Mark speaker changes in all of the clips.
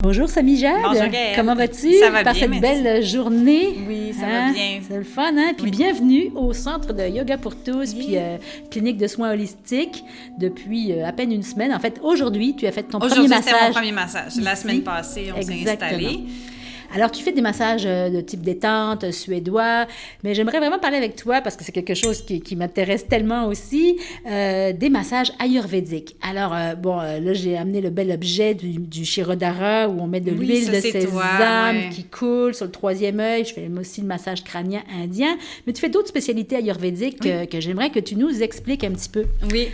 Speaker 1: Bonjour Samy Jade.
Speaker 2: Bonjour Gaëlle.
Speaker 1: Comment vas-tu?
Speaker 2: Ça va
Speaker 1: par
Speaker 2: bien,
Speaker 1: cette
Speaker 2: merci.
Speaker 1: belle journée?
Speaker 2: Oui, ça va bien.
Speaker 1: C'est le fun, hein? Puis bienvenue au Centre de Yoga pour tous, puis clinique de soins holistiques depuis à peine une semaine. En fait, aujourd'hui, tu as fait ton premier massage.
Speaker 2: Aujourd'hui, c'était mon premier massage. La
Speaker 1: ici.
Speaker 2: semaine passée, on s'est installés.
Speaker 1: Alors, tu fais des massages de type détente, suédois, mais j'aimerais vraiment parler avec toi parce que c'est quelque chose qui m'intéresse tellement aussi, des massages ayurvédiques. Alors, là, j'ai amené le bel objet du Shirodhara où on met de l'huile de sésame qui coule sur le troisième œil. Je fais aussi le massage crânien indien, mais tu fais d'autres spécialités ayurvédiques que j'aimerais que tu nous expliques un petit peu.
Speaker 2: Oui.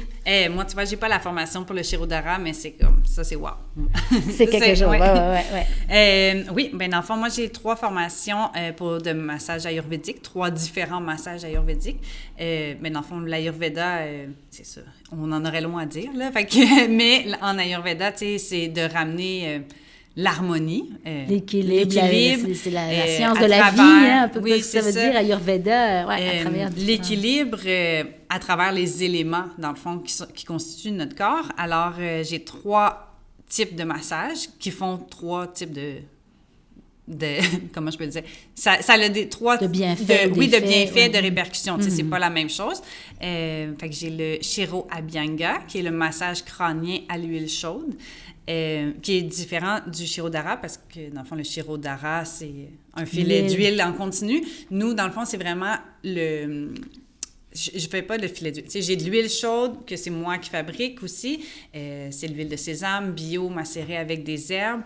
Speaker 2: Moi, tu vois, j'ai pas la formation pour le Shirodhara, mais c'est comme ça, c'est wow.
Speaker 1: C'est quelque chose, ouais.
Speaker 2: Oui, bien, dans le fond, moi, j'ai 3 formations de massage ayurvédique, 3 différents massages ayurvédiques. Mais dans le fond, l'Ayurveda, c'est ça, on en aurait loin à dire, là. Mais en Ayurveda, tu sais, c'est de ramener l'harmonie.
Speaker 1: L'équilibre. C'est la science de la vie, hein, un peu comme ça veut dire, Ayurveda, à travers
Speaker 2: l'équilibre à travers les éléments, dans le fond, qui constituent notre corps. Alors, j'ai 3 types de massages qui font 3 types de comment je peux dire? Ça a des 3...
Speaker 1: De bienfaits.
Speaker 2: De bienfaits, de répercussions. Tu sais, c'est pas la même chose. Fait que j'ai le Shiro Abhyanga, qui est le massage crânien à l'huile chaude. Qui est différent du Shirodhara parce que, dans le fond, le Shirodhara, c'est un filet d'huile en continu. Nous, dans le fond, c'est vraiment le... Je fais pas le filet d'huile. Tu sais, j'ai de l'huile chaude que c'est moi qui fabrique aussi. C'est l'huile de sésame bio macérée avec des herbes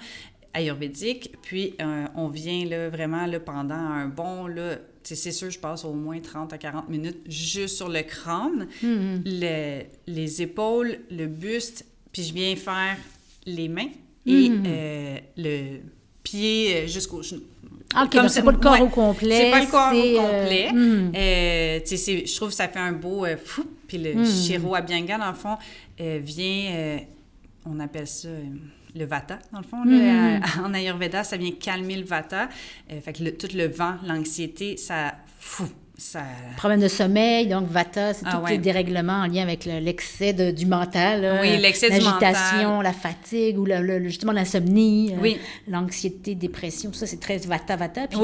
Speaker 2: ayurvédiques. Puis, on vient là, vraiment là, pendant un bon... Là, c'est sûr, je passe au moins 30 à 40 minutes juste sur le crâne, les épaules, le buste, puis je viens faire les mains et le pied jusqu'au genou.
Speaker 1: OK, donc c'est pas le corps au complet.
Speaker 2: C'est pas le corps au complet. Je trouve que ça fait un beau fou. Puis le Shiro Abhyanga, dans le fond, vient... on appelle ça... le vata, dans le fond. Là, en Ayurveda, ça vient calmer le vata. Fait que tout le vent, l'anxiété, ça...
Speaker 1: Problème de sommeil, donc vata, c'est tous les dérèglements en lien avec l'excès du mental. Là,
Speaker 2: l'excès du mental.
Speaker 1: L'agitation, la fatigue ou justement l'insomnie, l'anxiété, dépression, ça c'est très vata. Puis,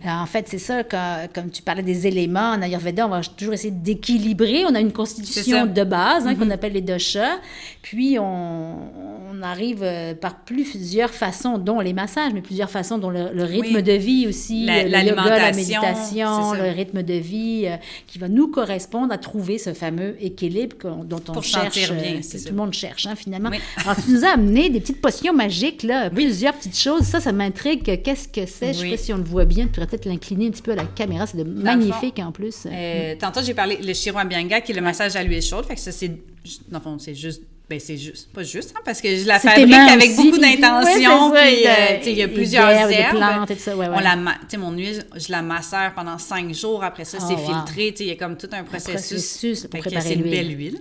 Speaker 1: en fait, c'est ça, comme tu parlais des éléments, en Ayurveda, on va toujours essayer d'équilibrer. On a une constitution de base qu'on appelle les doshas. Puis, on arrive par plusieurs façons, dont les massages, mais plusieurs façons, dont le rythme de vie aussi, le yoga, la méditation, le rythme de vie qui va nous correspondre à trouver ce fameux équilibre dont on cherche,
Speaker 2: bien,
Speaker 1: tout le monde cherche, finalement. Oui. Alors, tu nous as amené des petites potions magiques, là, plusieurs petites choses. Ça m'intrigue. Qu'est-ce que c'est? Je ne sais pas si on le voit bien. Tu pourrais peut-être l'incliner un petit peu à la caméra. C'est magnifique, en plus.
Speaker 2: Tantôt, j'ai parlé le Shiro Abhyanga, qui est le massage à l'huile chaude. Fait que ça, c'est... Dans le fond, c'est juste... c'est juste, pas juste, parce que je la fabrique avec aussi, beaucoup d'intention, puis il y a plusieurs herbes.
Speaker 1: Des plantes et tout ça,
Speaker 2: mon huile, je la macère pendant 5 jours, après ça, c'est filtré, il y a comme tout un processus
Speaker 1: pour préparer
Speaker 2: c'est une belle huile.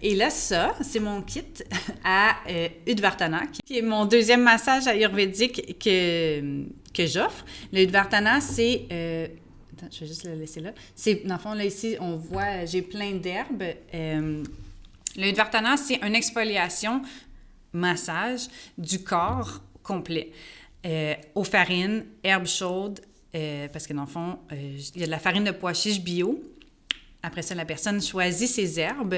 Speaker 2: Et là, ça, c'est mon kit à Udvartana, qui est mon deuxième massage ayurvédique que j'offre. Le Udvartana, c'est... attends, je vais juste le laisser là. Dans le fond, là, ici, on voit, j'ai plein d'herbes. Le Udvartana, c'est une exfoliation, massage du corps complet. Aux farines, herbes chaudes, parce que dans le fond, il y a de la farine de pois chiche bio. Après ça, la personne choisit ses herbes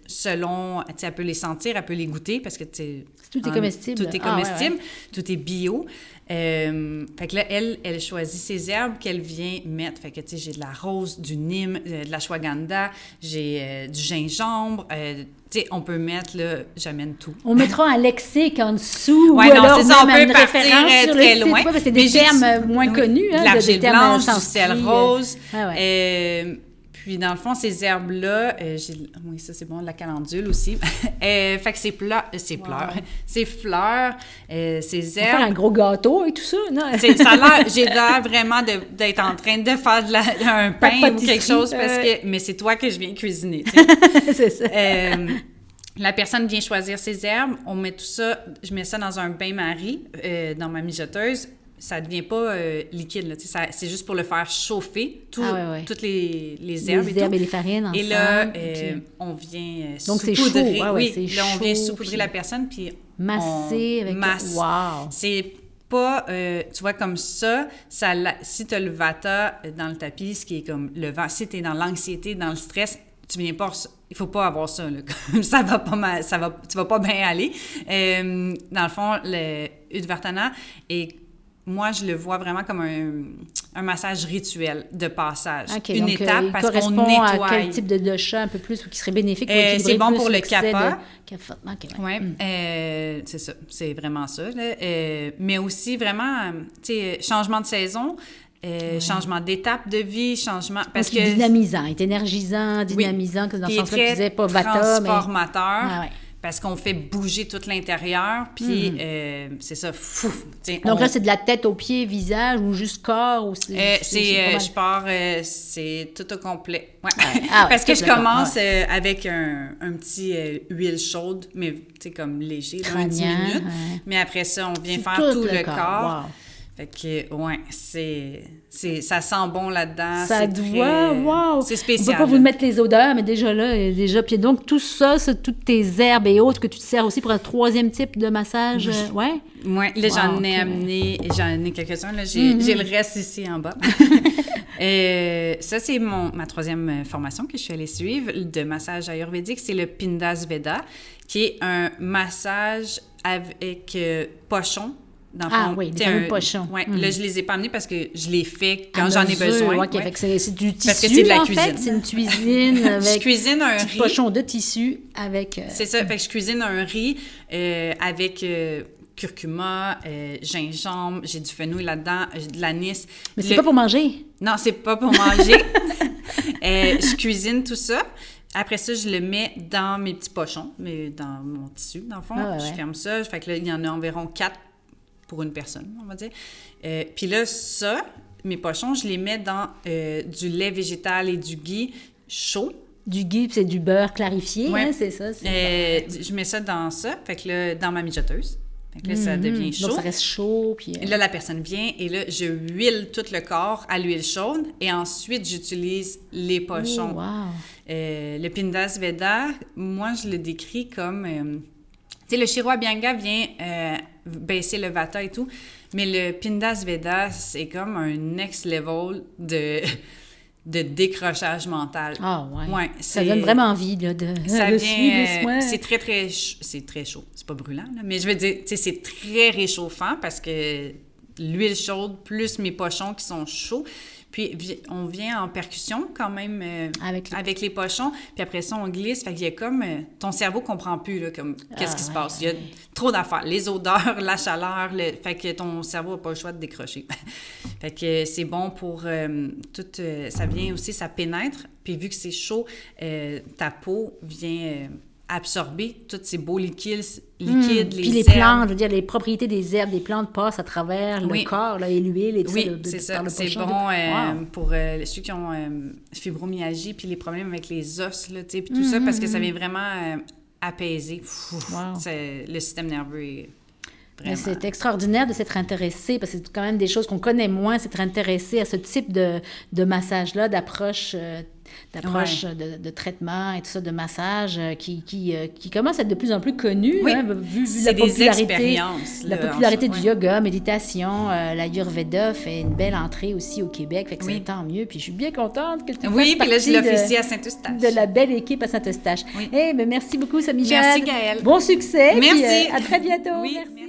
Speaker 2: selon, tu sais, elle peut les sentir, elle peut les goûter, parce que
Speaker 1: tout est comestible.
Speaker 2: Tout est comestible, tout est bio. Fait que là, elle choisit ses herbes qu'elle vient mettre. Fait que, tu sais, j'ai de la rose, du nîmes, de l'ashwagandha, j'ai du gingembre. Tu sais, on peut mettre, là, j'amène tout.
Speaker 1: On mettra un lexique en dessous.
Speaker 2: Oui, non, c'est ça, on peut partir très loin.
Speaker 1: Parce que c'est des termes moins connus.
Speaker 2: De l'argile blanche, du sel rose. Puis, dans le fond, ces herbes-là, oui, ça, c'est bon, de la calendule aussi. Fait que ces fleurs, ces herbes... On va
Speaker 1: faire un gros gâteau et tout ça, non?
Speaker 2: Ça a l'air, j'ai l'air vraiment d'être en train de faire un pain ou quelque chose, mais c'est toi que je viens cuisiner, tu sais.
Speaker 1: C'est ça.
Speaker 2: La personne vient choisir ses herbes, on met tout ça, je mets ça dans un bain-marie, dans ma mijoteuse. ça devient pas liquide, là, c'est juste pour le faire chauffer, toutes les herbes
Speaker 1: les herbes et les farines ensemble.
Speaker 2: Et là, on vient
Speaker 1: donc
Speaker 2: saupoudrer.
Speaker 1: C'est chaud.
Speaker 2: On vient saupoudrer la personne, puis
Speaker 1: masser avec...
Speaker 2: Wow! C'est pas, tu vois, comme ça si tu as le vata dans le tapis, ce qui est comme le vent, si tu es dans l'anxiété, dans le stress, tu viens pas... Il faut pas avoir ça, là. Ça va pas mal, tu vas pas bien aller. Dans le fond, le Udvartana, et moi, je le vois vraiment comme un massage rituel de passage.
Speaker 1: Okay,
Speaker 2: une
Speaker 1: donc,
Speaker 2: étape
Speaker 1: il
Speaker 2: parce qu'on
Speaker 1: correspond
Speaker 2: nettoie.
Speaker 1: à quel type de dosha un peu plus ou qui serait bénéfique pour équilibrer
Speaker 2: c'est bon
Speaker 1: plus
Speaker 2: pour le
Speaker 1: l'excès
Speaker 2: kapha.
Speaker 1: C'est
Speaker 2: ça. C'est vraiment ça. Là. Mais aussi, vraiment, tu sais, changement de saison, changement d'étape de vie, changement...
Speaker 1: Parce que dynamisant, est énergisant, dynamisant, que dans le sens là, tu disais pas vata,
Speaker 2: transformateur, parce qu'on fait bouger tout l'intérieur, puis c'est ça, fou!
Speaker 1: Donc là, c'est de la tête aux pieds, visage, ou juste corps? Ou
Speaker 2: je pars, c'est tout au complet. Ouais. Parce que je commence avec un petit huile chaude, mais tu sais, comme léger, 10 minutes. Mais après ça, on vient faire tout le corps. Wow. Fait que, ça sent bon là-dedans.
Speaker 1: Ça doit,
Speaker 2: c'est spécial.
Speaker 1: On peut pas vous mettre les odeurs, mais déjà là, puis donc tout ça, c'est toutes tes herbes et autres que tu te sers aussi pour un troisième type de massage,
Speaker 2: Oui, là, j'en ai amené quelques-uns, là, j'ai le reste ici en bas. Ça, c'est ma troisième formation que je suis allée suivre de massage ayurvédique, c'est le Pindasveda, qui est un massage avec pochon.
Speaker 1: Des pochons.
Speaker 2: Là, je les ai pas amenés parce que je les fais quand j'en ai besoin.
Speaker 1: Fait que c'est du tissu,
Speaker 2: parce que c'est de la cuisine.
Speaker 1: Fait, c'est une cuisine avec
Speaker 2: je cuisine un riz.
Speaker 1: Pochon de tissu avec...
Speaker 2: C'est ça, fait que je cuisine un riz avec curcuma, gingembre, j'ai du fenouil là-dedans, j'ai de l'anis.
Speaker 1: Mais c'est pas pour manger?
Speaker 2: Non, c'est pas pour manger. Je cuisine tout ça. Après ça, je le mets dans mes petits pochons, mais dans mon tissu, dans le fond. Je ferme ça. Fait que là, il y en a environ 4 pour une personne, on va dire. Puis là, ça, mes pochons, je les mets dans du lait végétal et du ghee chaud.
Speaker 1: Du ghee, c'est du beurre clarifié, c'est ça?
Speaker 2: Je mets ça dans ça, fait que là, dans ma mijoteuse. Fait que là, ça devient chaud.
Speaker 1: Donc, ça reste chaud, puis...
Speaker 2: Là, la personne vient, et là, je huile tout le corps à l'huile chaude, et ensuite, j'utilise les pochons.
Speaker 1: Oh, wow!
Speaker 2: Le Pindasveda, moi, je le décris comme... tu sais, le Shiro Abhyanga vient baisser le vata et tout, mais le Pindasveda, c'est comme un next level de décrochage mental.
Speaker 1: Ah, ouais. Ça donne vraiment envie là, de suivre.
Speaker 2: C'est très, très chaud. C'est très chaud. C'est pas brûlant, là, mais je veux dire, tu sais, c'est très réchauffant parce que l'huile chaude plus mes pochons qui sont chauds. Puis, on vient en percussion quand même avec les pochons. Puis après ça, on glisse. Fait qu'il y a comme... ton cerveau comprend plus, là, comme qu'est-ce qui se passe. Il y a trop d'affaires. Les odeurs, la chaleur. Fait que ton cerveau n'a pas le choix de décrocher. Fait que c'est bon pour tout... ça vient aussi, ça pénètre. Puis vu que c'est chaud, ta peau vient... absorber tous ces beaux liquides, les
Speaker 1: puis les plantes, je veux dire, les propriétés des herbes, des plantes passent à travers le corps, là, et l'huile et tout ça.
Speaker 2: C'est ça. C'est bon pour ceux qui ont fibromyalgie, puis les problèmes avec les os, là, tu sais, puis tout ça, parce que ça vient vraiment apaiser le système nerveux. Vraiment.
Speaker 1: C'est extraordinaire de s'être intéressé, parce que c'est quand même des choses qu'on connaît moins, s'être intéressé à ce type de massage-là, d'approche de traitement et tout ça, de massage, qui commence à être de plus en plus connu, vu la popularité du yoga, méditation. L'Ayurveda fait une belle entrée aussi au Québec, fait que c'est tant mieux. Puis je suis bien contente que tu fasses partie
Speaker 2: puis là, je l'officie à Saint-Eustache.
Speaker 1: De la belle équipe à Saint-Eustache. Merci beaucoup, Samy Jade.
Speaker 2: Merci, Gaëlle.
Speaker 1: Bon succès.
Speaker 2: Merci.
Speaker 1: Puis, à très bientôt.
Speaker 2: Merci.